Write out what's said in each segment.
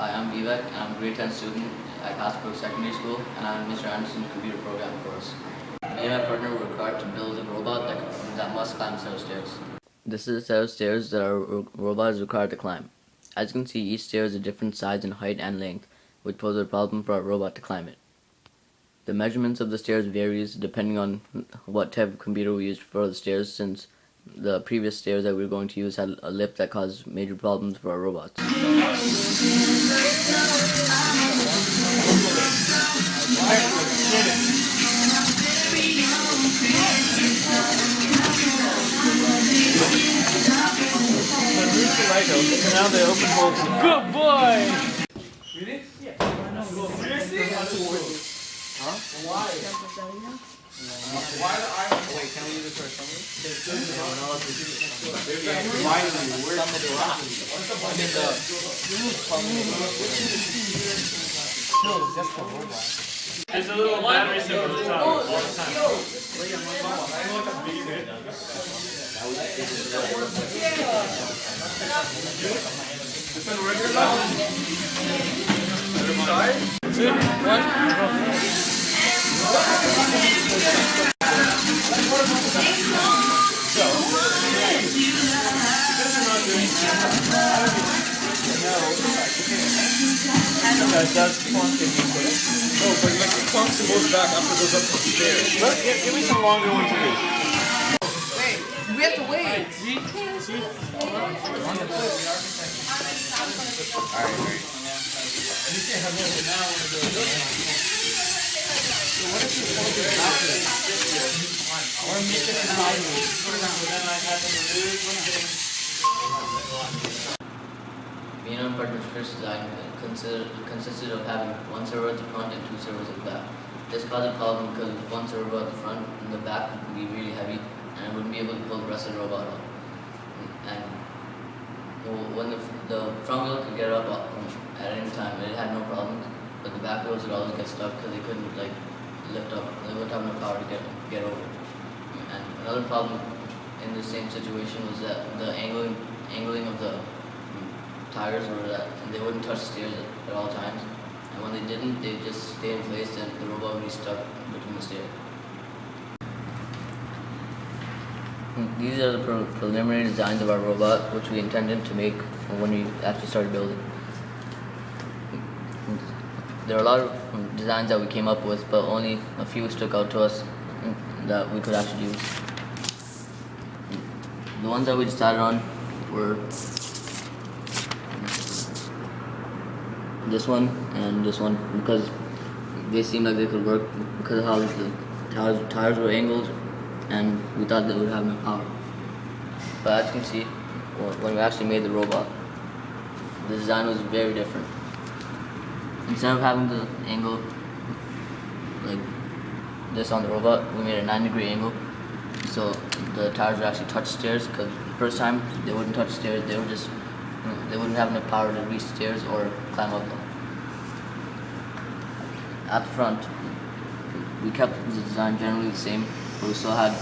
Hi, I'm Vivek, and I'm a grade 10 student at Castlebrooke Secondary School, and I'm in Mr. Anderson's computer program course. Me and my partner were required to build a robot that must climb a set of stairs. This is a set of stairs that our robot is required to climb. As you can see, each stair is a different size in height and length, which poses a problem for our robot to climb it. The measurements of the stairs varies depending on what type of computer we used for the stairs, since the previous stairs that we were going to use had a lip that caused major problems for our robots. Good boy! Really? Yeah. Seriously? Huh? Why? Why the iron? Wait, can we use it for assembly? Why do we work? No, it's just for robot. There's a little battery symbol at the top all the time. It's been working That's clunking. No, but like it clunks and goes back after it goes up the stairs. Give me some longer ones of these. Wait, we have to wait. See? Alright. What if you hold this backwards? Or make it sideways? Me and my partner's first design consisted of having one server at the front and two servers at the back. This caused a problem because with one server at the front and the back would be really heavy, and I wouldn't be able to pull the rest of the robot up. And when the front wheel could get up at any time, it had no problems, but the back wheels would always get stuck because they couldn't lift up. They wouldn't have enough power to get over. And another problem in the same situation was that the angling of the tires were that they wouldn't touch the stairs at all times, and when they didn't, they'd just stay in place and the robot would be stuck between the stairs. These are the preliminary designs of our robot, which we intended to make when we actually started building. There are a lot of designs that we came up with, but only a few stuck out to us that we could actually use. The ones that we decided on were this one and this one, because they seemed like they could work because of how the tires were angled, and we thought they would have enough power. But as you can see, when we actually made the robot, the design was very different. Instead of having the angle like this on the robot, we made a 9-degree angle, so the tires would actually touch stairs, because the first time they wouldn't touch stairs, they wouldn't have enough power to reach stairs or climb up them. At the front, we kept the design generally the same, but we still had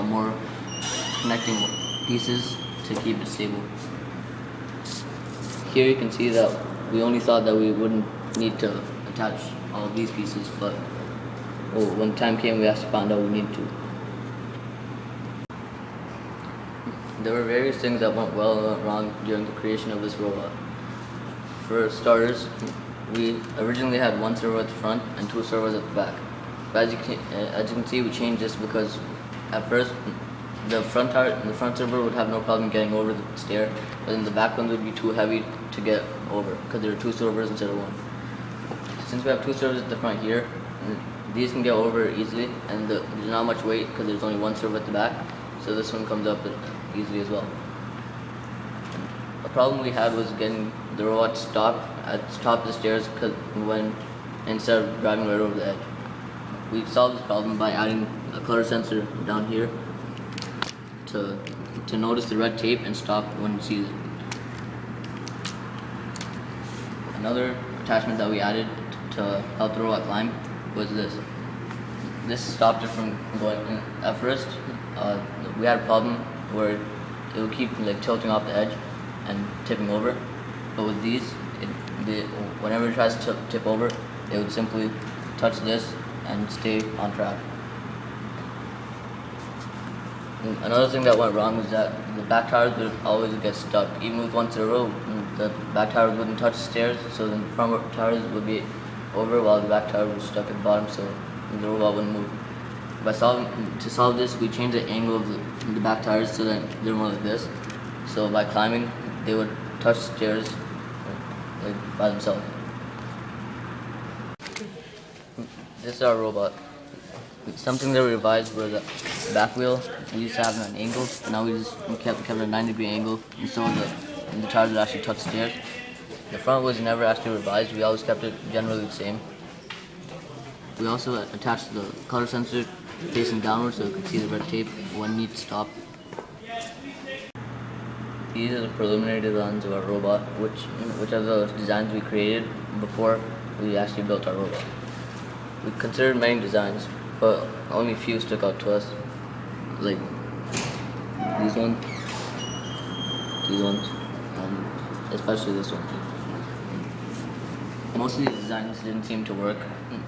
more connecting pieces to keep it stable. Here you can see that we only thought that we wouldn't need to attach all of these pieces, but when the time came, we actually found out we needed to. There were various things that went well and wrong during the creation of this robot. For starters, we originally had one server at the front and two servers at the back. But as you can see, we changed this because at first the front server would have no problem getting over the stair, but then the back ones would be too heavy to get over because there are two servers instead of one. Since we have two servers at the front here, these can get over easily, and there's not much weight because there's only one server at the back, so this one comes up easily as well. A problem we had was getting the robot to stop at the top of the stairs instead of driving right over the edge. We solved this problem by adding a color sensor down here to notice the red tape and stop when it sees it. Another attachment that we added to help the robot climb was this. This stopped it from going. At first, we had a problem where it would keep tilting off the edge and tipping over, But with these, whenever it tries to tip over, it would simply touch this and stay on track. Another thing that went wrong was that the back tires would always get stuck. Even with one servo, the back tires wouldn't touch the stairs, so the front tires would be over while the back tire was stuck at the bottom, so the robot wouldn't move. To solve this, we changed the angle of the back tires so that they're more like this. So by climbing, they would touch the stairs like by themselves. This is our robot. Something that we revised was the back wheel. We used to have an angle, and now we kept it at a 90-degree angle, and so the tires would actually touch stairs. The front was never actually revised. We always kept it generally the same. We also attached the color sensor facing downward so we could see the red tape when need to stop. These are the preliminary designs of our robot, which are the designs we created before we actually built our robot. We considered many designs, but only a few stuck out to us, like these ones, especially this one. Most of these designs didn't seem to work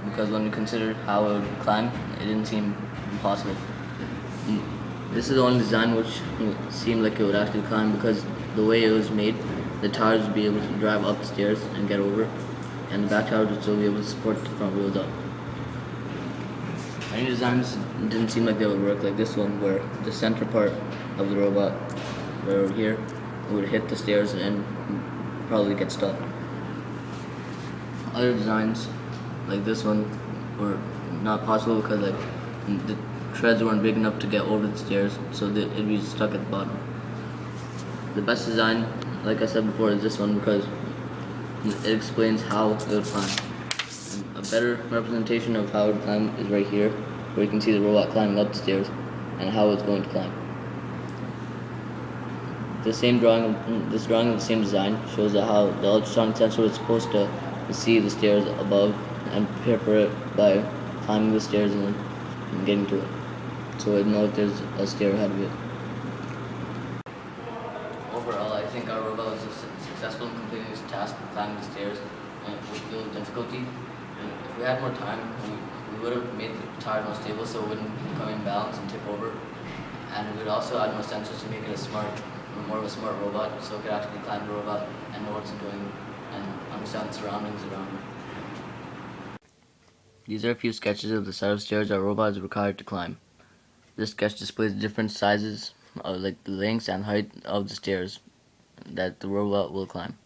because when we considered how it would climb, it didn't seem possible. This is the only design which seemed like it would actually climb because the way it was made, the tires would be able to drive up the stairs and get over, and the back tires would still be able to support the front wheels up. Many designs didn't seem like they would work, like this one where the center part of the robot, right over here, would hit the stairs and probably get stuck. Other designs, like this one, were not possible because the treads weren't big enough to get over the stairs, so it'd be stuck at the bottom. The best design, like I said before, is this one because it explains how it would climb. A better representation of how it would climb is right here, where you can see the robot climbing up the stairs and how it's going to climb. This drawing of the same design shows how the ultrasonic sensor was supposed to see the stairs above and prepare for it by climbing the stairs and getting to it, so it knows if there's a stair ahead of it. Overall, I think our robot was successful in completing its task of climbing the stairs with little difficulty. And if we had more time, we would have made the tire more stable so it wouldn't come in balance and tip over. And we would also add more sensors to make it more of a smart robot, so it could actually climb the robot and know what it's doing and understand the surroundings around it. These are a few sketches of the set of stairs our robot is required to climb. This sketch displays different sizes, like the lengths and height of the stairs that the robot will climb.